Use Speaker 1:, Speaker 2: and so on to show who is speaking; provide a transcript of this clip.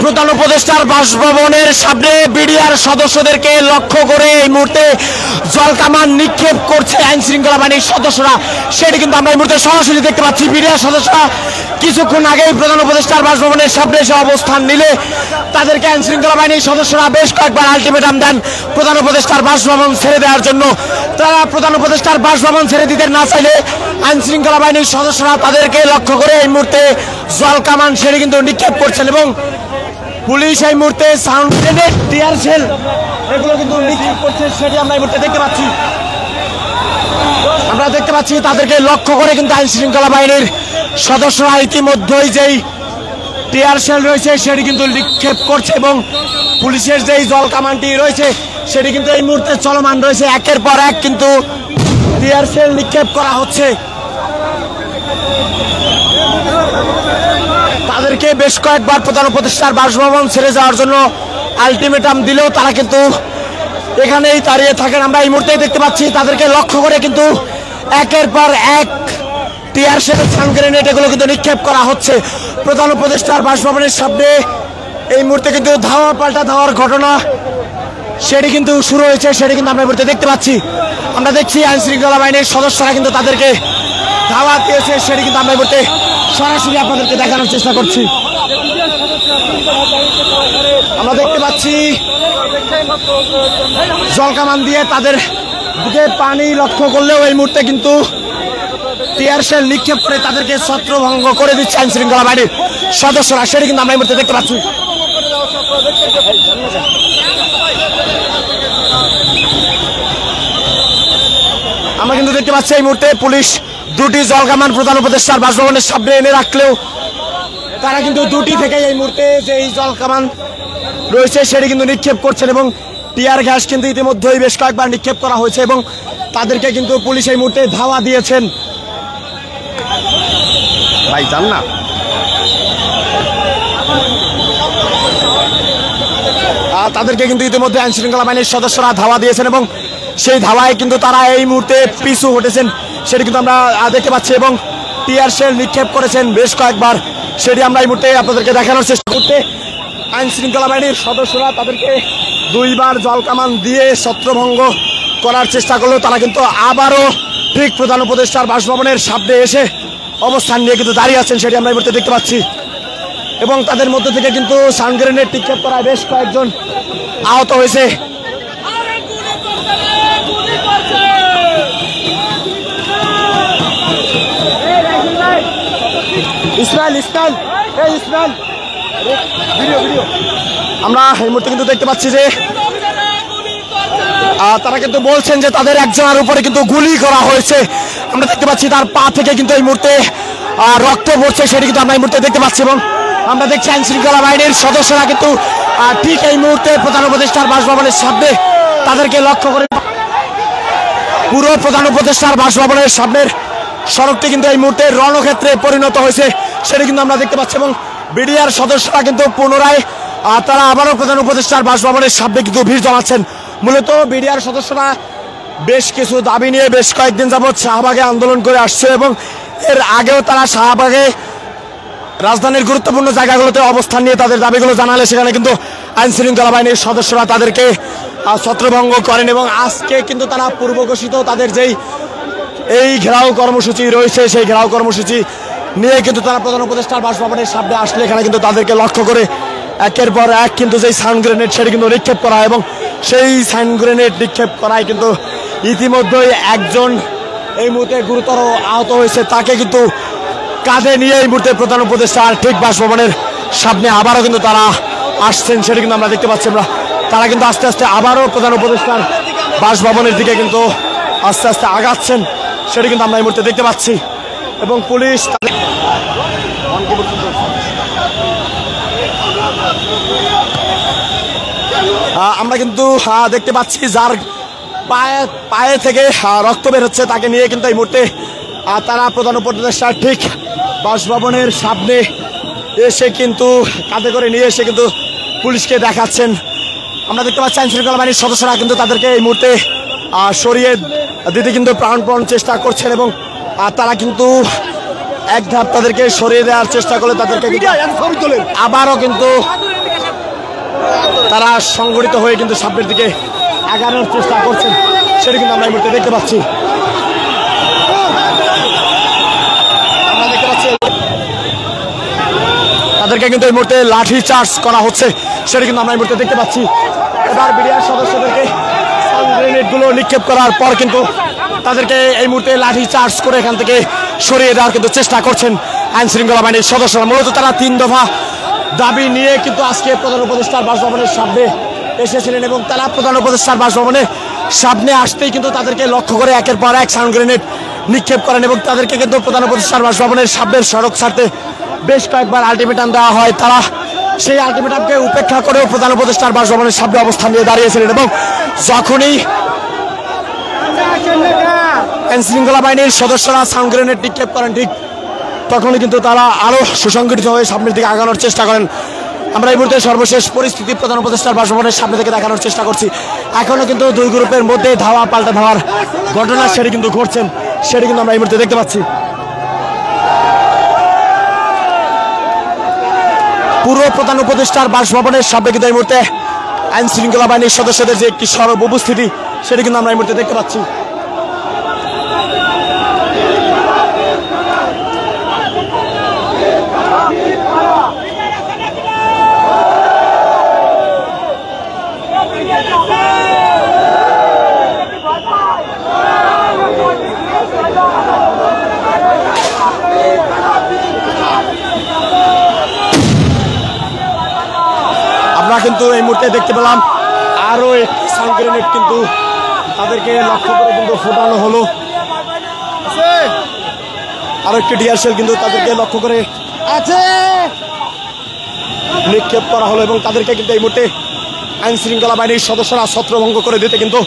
Speaker 1: প্রধান উপদেষ্টার বাসভবনের সামনে বিডিআর সদস্যদেরকে লক্ষ্য করে এই মুহূর্তে জলকামান নিক্ষেপ করছে আইন শৃঙ্খলা বাহিনীর সদস্যরা। সেটি কিন্তু আমরা এই মুহূর্তে সরাসরি দেখতে পাচ্ছি। বিডিআর সদস্যরা কিছুক্ষণ আগেই প্রধান উপদেষ্টার বাসভবনের সামনে এসে অবস্থান নিলে তাদেরকে আইন শৃঙ্খলা বাহিনীর সদস্যরা বেশ কয়েকবার আলটিমেটাম দেন প্রধান উপদেষ্টার বাসভবন ছেড়ে দেওয়ার জন্য। তারা প্রধান উপদেষ্টার বাসভবন ছেড়ে দিতে না চাইলে আইন শৃঙ্খলা বাহিনীর সদস্যরা তাদেরকে লক্ষ্য করে এই মুহূর্তে জলকামান সেটি কিন্তু নিক্ষেপ করছেন এবং পুলিশ এই মুহূর্তে সাউন্ড গ্রেনেড, টিয়ার শেল এগুলো কিন্তু নিক্ষেপ করছে। সেটি আমরা এই মুহূর্তে দেখতে পাচ্ছি। আমরা দেখতে পাচ্ছি তাদেরকে লক্ষ্য করে কিন্তু আইন শৃঙ্খলা বাহিনীর সদস্যরা ইতিমধ্যেই যেই টিয়ার শেল রয়েছে সেটি কিন্তু নিক্ষেপ করছে এবং পুলিশের যেই জল কামানটি রয়েছে সেটি কিন্তু এই মুহূর্তে চলমান রয়েছে। একের পর এক কিন্তু টিয়ার শেল নিক্ষেপ করা হচ্ছে। তাদেরকে বেশ কয়েকবার প্রধান উপদেষ্টার বাসভবন ছেড়ে যাওয়ার জন্য আলটিমেটাম দিলেও তারা কিন্তু এখানেই দাঁড়িয়ে থাকেন। আমরা এই মুহূর্তে দেখতে পাচ্ছি তাদেরকে লক্ষ্য করে কিন্তু একের পর এক টিয়ার শেল, সাউন্ড গ্রেনেড এগুলো কিন্তু নিক্ষেপ করা হচ্ছে প্রধান উপদেষ্টার বাসভবনের সামনে। এই মুহূর্তে কিন্তু ধাওয়া পাল্টা ধাওয়ার ঘটনা সেটি কিন্তু শুরু হয়েছে, সেটি কিন্তু আমরা এই মুহূর্তে দেখতে পাচ্ছি। আমরা দেখছি আইন শৃঙ্খলা বাহিনীর সদস্যরা কিন্তু তাদেরকে ধাওয়া দিয়েছে, সেটি কিন্তু আমরা এই মুহূর্তে সরাসরি আপনাদেরকে দেখানোর চেষ্টা করছি। আমরা দেখতে পাচ্ছি জলকামান দিয়ে তাদের দিকে পানি লক্ষ্য করলেও এই মুহূর্তে কিন্তু টিয়ার শেল নিক্ষেপ করে তাদেরকে ছত্রভঙ্গ করে দিচ্ছে আইন শৃঙ্খলা বাহিনীর সদস্যরা, সেটি কিন্তু আমরা এই মুহূর্তে দেখতে পাচ্ছি। আমরা কিন্তু দেখতে পাচ্ছি এই মুহূর্তে পুলিশ দুটি জলকামান প্রধান উপদেষ্টার বাসভবনের সামনে এনে রাখলেও তারা কিন্তু দুটি থেকে এই মুহূর্তে যে জলকামান রয়েছে সেটি কিন্তু নিক্ষেপ করছেন এবং টিয়ার গ্যাস কিন্তু ইতিমধ্যেই বেশ কয়েকবার নিক্ষেপ করা হয়েছে এবং তাদেরকে কিন্তু পুলিশ এই মুহূর্তে ধাওয়া দিয়েছেন। ভাই যান না, তাদেরকে কিন্তু ইতিমধ্যে আইন শৃঙ্খলা বাহিনীর সদস্যরা ধাওয়া দিয়েছেন এবং সেই ধাওয়ায় কিন্তু তারা এই মুহূর্তে পিছু হটেছেন, সেটি কিন্তু আমরা দেখতে পাচ্ছি এবং টিয়ার শেল নিক্ষেপ করেছেন বেশ কয়েকবার, সেটি আমরা এই মুহূর্তে আপনাদেরকে দেখানোর চেষ্টা করতে। আইন শৃঙ্খলা বাহিনীর সদস্যরা তাদেরকে দুইবার জলকামান দিয়ে ছত্রভঙ্গ করার চেষ্টা করলেও তারা কিন্তু আবারও ঠিক প্রধান উপদেষ্টার বাসভবনের সামনে এসে অবস্থান নিয়ে কিন্তু দাঁড়িয়ে আছেন, সেটি আমরা এই মুহূর্তে দেখতে পাচ্ছি এবং তাদের মধ্যে থেকে কিন্তু সাউন্ড গ্রেনেড নিক্ষেপ করায় বেশ কয়েকজন আহত হয়েছে। আমরা এই মুহূর্তে কিন্তু দেখতে পাচ্ছি যে তারা কিন্তু বলছেন যে তাদের একজনের উপরে কিন্তু গুলি করা হয়েছে। আমরা দেখতে পাচ্ছি তার পা থেকে কিন্তু এই মুহূর্তে রক্ত পড়ছে, সেটি কিন্তু আমরা এই মুহূর্তে দেখতে পাচ্ছি এবং আমরা দেখছি আইন শৃঙ্খলা বাহিনীর সদস্যরা কিন্তু ঠিক এই মুহূর্তে প্রধান উপদেষ্টার বাসভবনের সামনে তাদেরকে লক্ষ্য করে পুরো প্রধান উপদেষ্টার বাসভবনের সামনের সড়কটি কিন্তু এই মুহূর্তে রণক্ষেত্রে পরিণত হয়েছে, সেটি কিন্তু আমরা দেখতে পাচ্ছি এবং বিডিআর সদস্যরা কিন্তু পুনরায় তারা আবারও প্রধান উপদেষ্টার বাসভবনের সামনে কিন্তু ভিড় জমাচ্ছেন। মূলত বিডিআর সদস্যরা বেশ কিছু দাবি নিয়ে বেশ কয়েকদিন যাবৎ শাহবাগে আন্দোলন করে আসছে এবং এর আগেও তারা শাহবাগে রাজধানীর গুরুত্বপূর্ণ জায়গাগুলোতে অবস্থান নিয়ে তাদের দাবিগুলো জানালে সেখানে কিন্তু আইন শৃঙ্খলা বাহিনীর সদস্যরা তাদেরকে ছত্রভঙ্গ করেন এবং আজকে কিন্তু তারা পূর্ব ঘোষিত তাদের যেই এই ঘেরাও কর্মসূচি রয়েছে সেই ঘেরাও কর্মসূচি নিয়ে কিন্তু তারা প্রধান উপদেষ্টার বাসভবনের সামনে আসলে এখানে কিন্তু তাদেরকে লক্ষ্য করে একের পর এক কিন্তু যেই সাউন্ড গ্রেনেড সেটি কিন্তু নিক্ষেপ করা হয় এবং সেই সাউন্ড গ্রেনেড নিক্ষেপ করায় কিন্তু ইতিমধ্যেই একজন এই মুহূর্তে গুরুতর আহত হয়েছে, তাকে কিন্তু কাঁধে নিয়ে এই মুহূর্তে প্রধান উপদেষ্টার ঠিক বাসভবনের সামনে আবারও কিন্তু তারা আসছেন, সেটি কিন্তু আমরা দেখতে পাচ্ছি। আমরা তারা কিন্তু আস্তে আস্তে আবারও প্রধান উপদেষ্টার বাসভবনের দিকে কিন্তু আস্তে আস্তে আগাচ্ছেন, সেটি কিন্তু আমরা এই মুহূর্তে দেখতে পাচ্ছি এবং পুলিশ আমরা কিন্তু দেখতে পাচ্ছি যার পায়ে থেকে রক্ত বের হচ্ছে তাকে নিয়ে কিন্তু এই মুহূর্তে তারা প্রধান উপদেষ্টার ঠিক বাসভবনের সামনে এসে কিন্তু কাঁধে করে নিয়ে এসে কিন্তু পুলিশকে দেখাচ্ছেন। আমরা দেখতে পাচ্ছি আইন শৃঙ্খলা বাহিনীর সদস্যরা কিন্তু তাদেরকে এই মুহূর্তে সরিয়ে দিতে কিন্তু প্রাণপণ চেষ্টা করছেন এবং তারা কিন্তু এক ধাপ তাদেরকে সরিয়ে দেওয়ার চেষ্টা করলে তাদেরকে আবারও কিন্তু তারা সংগঠিত হয়ে কিন্তু সামনের দিকে আগানোর চেষ্টা করছেন, সেটা কিন্তু আমরা এই মুহূর্তে দেখতে পাচ্ছি। আমরা দেখতে পাচ্ছি তাদেরকে কিন্তু এই মুহূর্তে লাঠি চার্জ করা হচ্ছে, সেটা কিন্তু আমরা এই মুহূর্তে দেখতে পাচ্ছি। এবার বিডিআর সদস্যদেরকে গ্রেনেডগুলো নিক্ষেপ করার পর কিন্তু তাদেরকে এই মুহূর্তে লাঠি চার্জ করে এখান থেকে সরিয়ে দেওয়ার কিন্তু চেষ্টা করছেন আইন শৃঙ্খলা বাহিনীর সদস্যরা। মূলত তারা 3 দফা দাবি নিয়ে কিন্তু আজকে প্রধান উপদেষ্টার বাসভবনের সামনে এসেছিলেন এবং তারা প্রধান উপদেষ্টার বাসভবনের সামনে আসতেই কিন্তু তাদেরকে লক্ষ্য করে একের পর এক সাউন্ড গ্রেনেড নিক্ষেপ করেন এবং তাদেরকে কিন্তু প্রধান উপদেষ্টার বাসভবনের সামনের সড়ক ছাড়তে বেশ কয়েকবার আলটিমেটাম দেওয়া হয়। তারা সেই আলটিমেটামকে উপেক্ষা করেও প্রধান উপদেষ্টার বাসভবনের সামনে অবস্থান নিয়ে দাঁড়িয়েছিলেন এবং যখনই আইন শৃঙ্খলা বাহিনীর সদস্যরা সাউন্ড গ্রেনেড নিক্ষেপ করেন ঠিক তখনই কিন্তু তারা আরো সুসংগঠিত হয়ে সামনের দিকে আগানোর চেষ্টা করেন। আমরা এই মুহূর্তে সর্বশেষ পরিস্থিতি প্রধান উপদেষ্টার বাসভবনের সামনে থেকে দেখানোর চেষ্টা করছি। এখনো কিন্তু দুই গ্রুপের মধ্যে ধাওয়া পাল্টা ধাওয়ার ঘটনা সেটি কিন্তু ঘটছেন, সেটি কিন্তু আমরা এই মুহূর্তে দেখতে পাচ্ছি। পুরো প্রধান উপদেষ্টার বাসভবনের সামনে কিন্তু এই মুহূর্তে আইন শৃঙ্খলা বাহিনীর সদস্যদের যে একটি সরব উপস্থিতি সেটি কিন্তু আমরা এই মুহূর্তে দেখতে পাচ্ছি। আমরা কিন্তু এই মুহূর্তে দেখতে পেলাম আরো একটি সাউন্ড গ্রেনেড কিন্তু তাদেরকে লক্ষ্য করে কিন্তু ফোটানো হলো, আরো একটি টিয়ার শেল কিন্তু তাদেরকে লক্ষ্য করে নিক্ষেপ করা হলো এবং তাদেরকে কিন্তু এই মুহূর্তে আইন শৃঙ্খলা বাহিনীর সদস্যরা ছত্রভঙ্গ করে দিতে কিন্তু